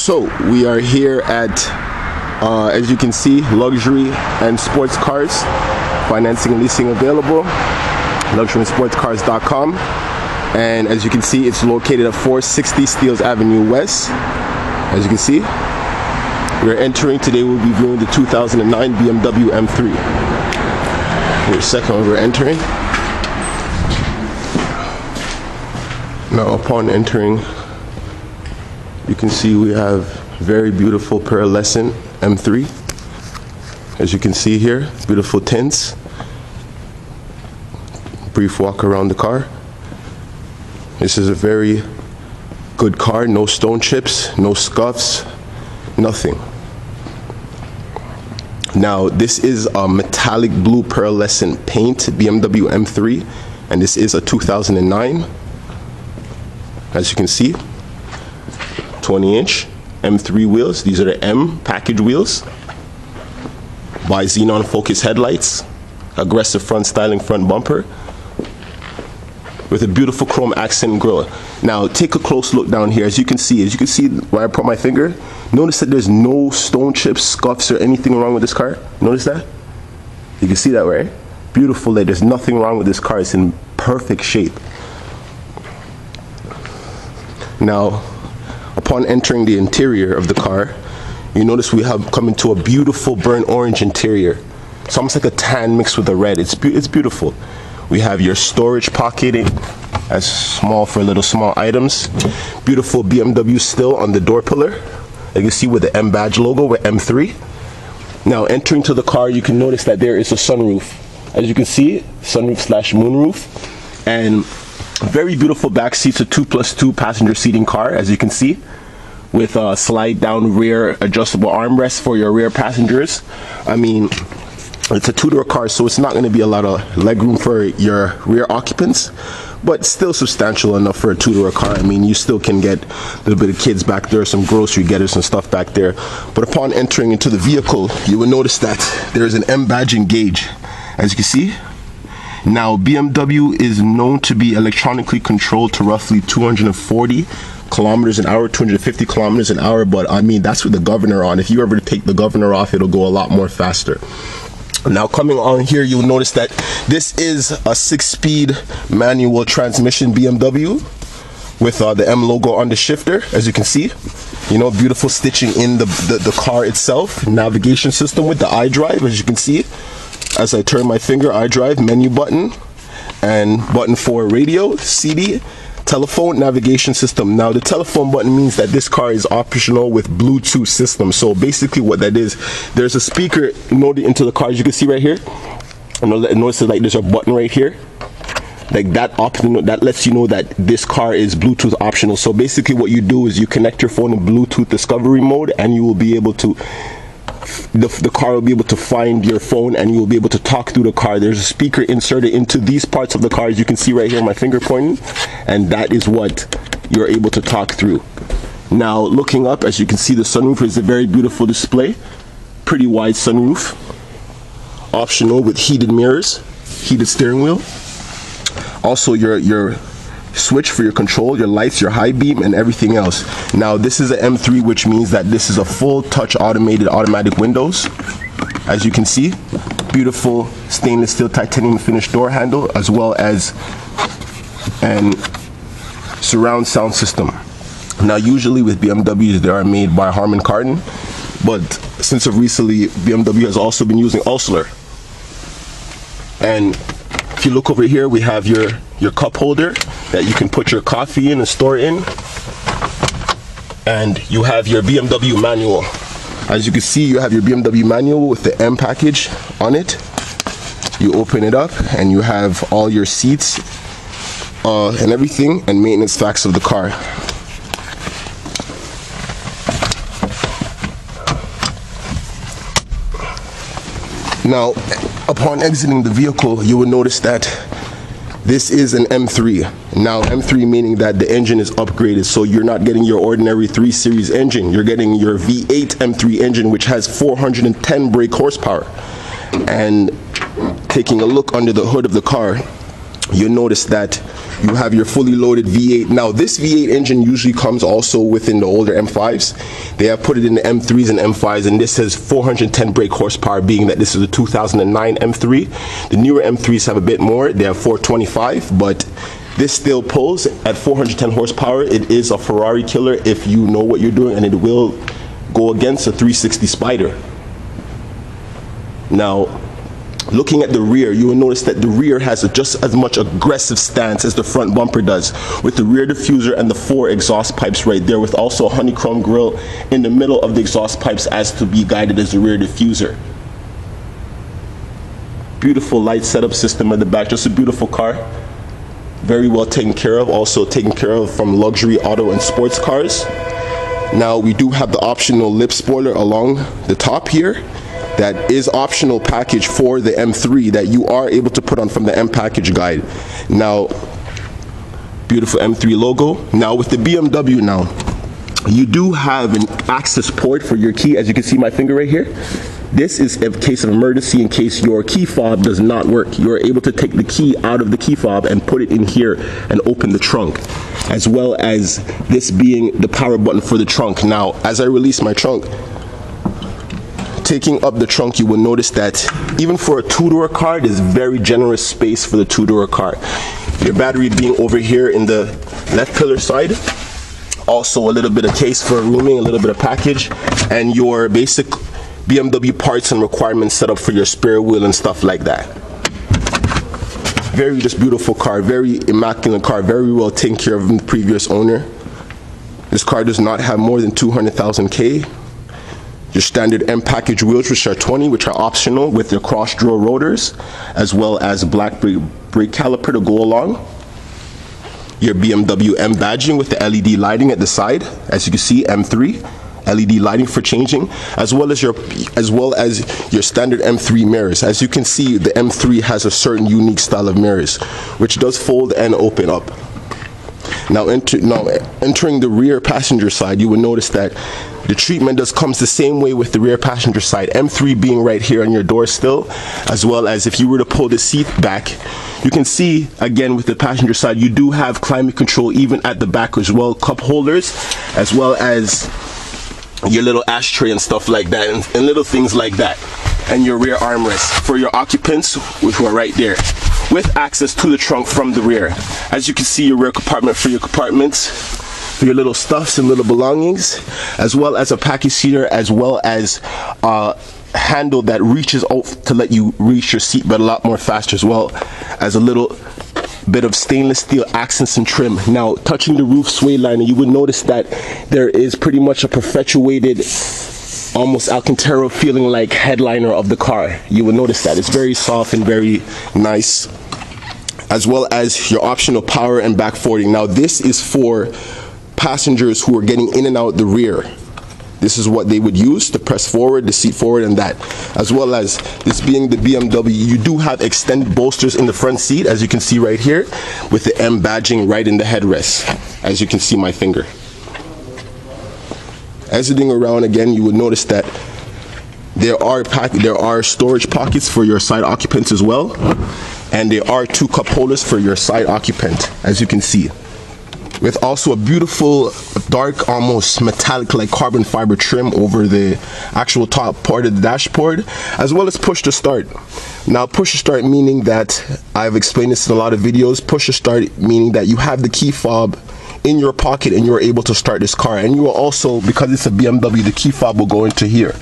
So we are here at, as you can see, luxury and sports cars, financing and leasing available, luxuryandsportscars.com. And as you can see, it's located at 460 Steeles Avenue West. As you can see, we're entering. Today we'll be viewing the 2009 BMW M3. Here's a second one we're entering. Now upon entering, you can see we have very beautiful pearlescent M3. As you can see here, beautiful tints. Brief walk around the car. This is a very good car, no stone chips, no scuffs, nothing. Now this is a metallic blue pearlescent paint BMW M3, and this is a 2009. As you can see, 20-inch M3 wheels. These are the M package wheels. By Xenon Focus headlights, aggressive front styling front bumper, with a beautiful chrome accent grille. Now take a close look down here. As you can see where I put my finger, notice that there's no stone chips, scuffs, or anything wrong with this car. Notice that? You can see that, right? Beautiful. There's nothing wrong with this car. It's in perfect shape. Now, upon entering the interior of the car, you notice we have come into a beautiful burnt orange interior. It's almost like a tan mixed with a red. It's beautiful. We have your storage pocketing, as small for little small items. Beautiful BMW still on the door pillar. You can see with the M badge logo with M3. Now entering to the car, you can notice that there is a sunroof. As you can see, sunroof slash moonroof. And very beautiful back seats, a 2+2 passenger seating car, as you can see, with a slide down rear adjustable armrest for your rear passengers. I mean, it's a two-door car, so it's not going to be a lot of legroom for your rear occupants, but still substantial enough for a two-door car. I mean, you still can get a little bit of kids back there, some grocery getters and stuff back there. But upon entering into the vehicle, you will notice that there's an M badging gauge, as you can see. Now, BMW is known to be electronically controlled to roughly 240 kilometers an hour, 250 kilometers an hour, but I mean, that's with the governor on. If you ever take the governor off, it'll go a lot more faster. Now coming on here, you'll notice that this is a 6-speed manual transmission BMW with the M logo on the shifter, as you can see. You know, beautiful stitching in the car itself. Navigation system with the iDrive, as you can see. As I turn my finger, iDrive, menu button, and button for radio, CD, telephone, navigation system. Now the telephone button means that this car is optional with Bluetooth system. So basically what that is, there's a speaker loaded into the car, as you can see right here. And notice that, like, there's a button right here, like that lets you know that this car is Bluetooth optional. So basically what you do is you connect your phone in Bluetooth discovery mode, and you will be able to, the car will be able to find your phone, and you will be able to talk through the car. There's a speaker inserted into these parts of the car, as you can see right here, my finger pointing, and that is what you're able to talk through. Now looking up, as you can see, the sunroof is a very beautiful display, pretty wide sunroof, optional with heated mirrors, heated steering wheel, also your switch for your control, your lights, your high beam, and everything else. Now this is an M3, which means that this is a full touch automatic windows. As you can see, beautiful stainless steel titanium finished door handle, as well as an surround sound system. Now usually with BMWs, they are made by Harman Kardon, but since of recently, BMW has also been using Osler. And if you look over here, we have your cup holder that you can put your coffee in and store in. And you have your BMW manual. As you can see, you have your BMW manual with the M package on it. You open it up and you have all your seats and everything, and maintenance facts of the car. Now, upon exiting the vehicle, you will notice that this is an M3. Now, M3 meaning that the engine is upgraded, so you're not getting your ordinary 3 Series engine. You're getting your V8 M3 engine, which has 410 brake horsepower. And taking a look under the hood of the car, you'll notice that you have your fully loaded V8. Now this V8 engine usually comes also within the older M5s. They have put it in the M3s and M5s, and this says 410 brake horsepower, being that this is a 2009 M3. The newer M3s have a bit more. They have 425, but this still pulls at 410 horsepower. It is a Ferrari killer if you know what you're doing, and it will go against a 360 Spider. Now, looking at the rear, you will notice that the rear has just as much aggressive stance as the front bumper does, with the rear diffuser and the 4 exhaust pipes right there, with also a honeycomb grille in the middle of the exhaust pipes as to be guided as the rear diffuser. Beautiful light setup system at the back, just a beautiful car. Very well taken care of, also taken care of from luxury auto and sports cars. Now we do have the optional lip spoiler along the top here. That is optional package for the M3 that you are able to put on from the M package guide. Now, beautiful M3 logo. Now with the BMW now, you do have an access port for your key. As you can see my finger right here. This is in case of emergency, in case your key fob does not work. You're able to take the key out of the key fob and put it in here and open the trunk, as well as this being the power button for the trunk. Now, as I release my trunk, taking up the trunk, you will notice that even for a two-door car, there's very generous space for the two-door car. Your battery being over here in the left pillar side. Also a little bit of case for rooming, a little bit of package, and your basic BMW parts and requirements set up for your spare wheel and stuff like that. Very just beautiful car, very immaculate car, very well taken care of in the previous owner. This car does not have more than 200,000 K. Your standard M package wheels, which are 20, which are optional, with your cross draw rotors, as well as black brake caliper to go along. Your BMW M badging with the LED lighting at the side, as you can see, M3 LED lighting for changing, as well as your standard M3 mirrors. As you can see, the M3 has a certain unique style of mirrors, which does fold and open up. Now entering the rear passenger side, you will notice that the treatment comes the same way with the rear passenger side. M3 being right here on your door still, as well as if you were to pull the seat back, you can see again with the passenger side, you do have climate control even at the back as well, cup holders, as well as your little ashtray and stuff like that, and little things like that, and your rear armrest for your occupants, which were right there, with access to the trunk from the rear. As you can see, your rear compartment for your compartments, for your little stuffs and little belongings, as well as a package seater, as well as a handle that reaches out to let you reach your seat but a lot more faster, as well as a little bit of stainless steel accents and trim. Now touching the roof sway liner, you would notice that there is pretty much a perpetuated, almost Alcantara feeling like headliner of the car. You will notice that it's very soft and very nice, as well as your optional power and back forwarding. Now this is for passengers who are getting in and out the rear. This is what they would use to press forward, the seat forward, and that. As well as this being the BMW, you do have extended bolsters in the front seat, as you can see right here, with the M badging right in the headrest, as you can see my finger. Exiting around again, you would notice that there are storage pockets for your side occupants as well, and there are 2 cup holders for your side occupant, as you can see, with also a beautiful dark, almost metallic like carbon fiber trim over the actual top part of the dashboard, as well as push to start. Now push to start meaning that, I've explained this in a lot of videos, push to start meaning that you have the key fob in your pocket and you're able to start this car. And you will also, because it's a BMW, the key fob will go into here,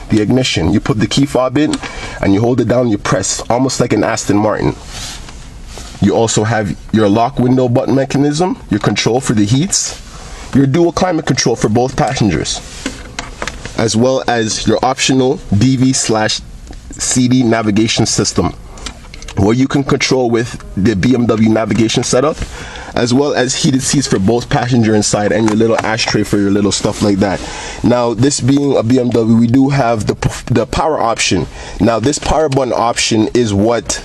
the ignition. You put the key fob in and you hold it down, you press, almost like an Aston Martin. You also have your lock window button mechanism, your control for the heats, your dual climate control for both passengers, as well as your optional DV/CD navigation system, where you can control with the BMW navigation setup, as well as heated seats for both passenger inside, and your little ashtray for your little stuff like that. Now this being a BMW, we do have the power option. Now this power button option is what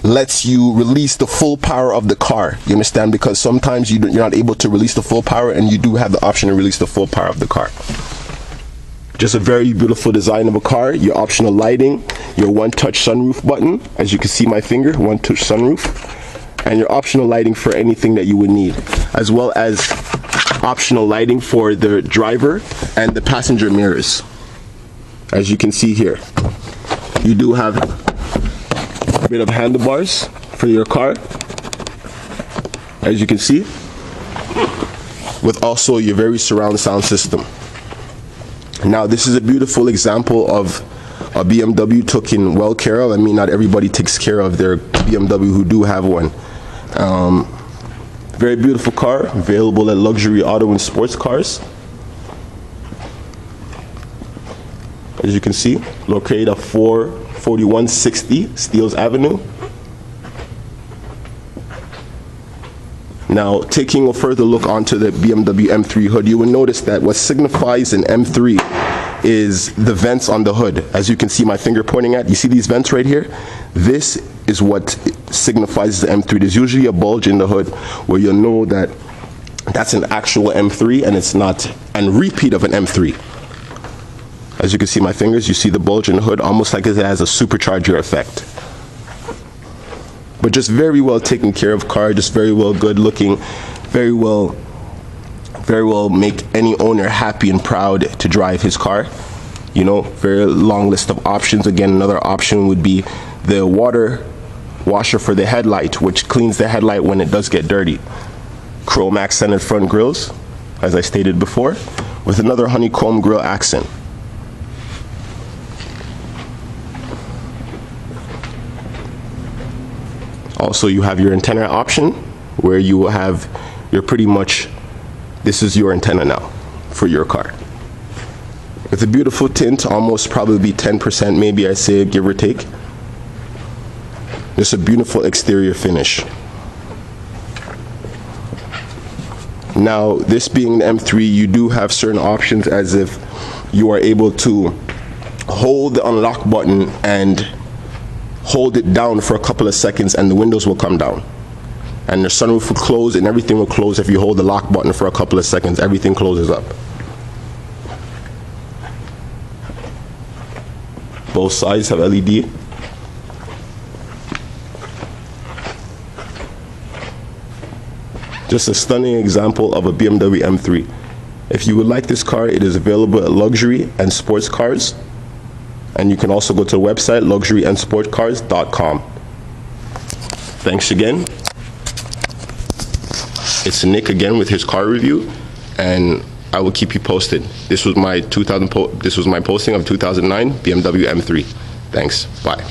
lets you release the full power of the car. You understand? Because sometimes you're not able to release the full power, and you do have the option to release the full power of the car. Just a very beautiful design of a car. Your optional lighting, your one-touch sunroof button, as you can see my finger, one-touch sunroof, and your optional lighting for anything that you would need, as well as optional lighting for the driver and the passenger mirrors. As you can see here, you do have a bit of handlebars for your car, as you can see, with also your very surround sound system. Now, this is a beautiful example of a BMW taken well care of. I mean, not everybody takes care of their BMW who do have one. Very beautiful car, available at Luxury Auto and Sports Cars. As you can see, located at 4160 Steeles Avenue. Now, taking a further look onto the BMW M3 hood, you will notice that what signifies an M3 is the vents on the hood. As you can see my finger pointing at, you see these vents right here? This is what signifies the M3. There's usually a bulge in the hood where you'll know that that's an actual M3 and it's not a repeat of an M3. As you can see my fingers, you see the bulge in the hood, almost like it has a supercharger effect. But just very well taken care of car, just very well good looking, very well make any owner happy and proud to drive his car. You know, very long list of options. Again, another option would be the water washer for the headlight, which cleans the headlight when it does get dirty. Chrome accented front grills, as I stated before, with another honeycomb grille accent. Also, you have your antenna option, where you will have your pretty much, this is your antenna now for your car. It's a beautiful tint, almost probably 10%, maybe I say, give or take. Just a beautiful exterior finish. Now, this being the M3, you do have certain options, as if you are able to hold the unlock button and hold it down for a couple of seconds and the windows will come down. And the sunroof will close and everything will close if you hold the lock button for a couple of seconds. Everything closes up. Both sides have LED. Just a stunning example of a BMW M3. If you would like this car, it is available at Luxury and Sports Cars. And you can also go to the website, luxuryandsportcars.com. Thanks again. It's Nick again with his car review, and I will keep you posted. This was my posting of 2009 BMW M3. Thanks. Bye.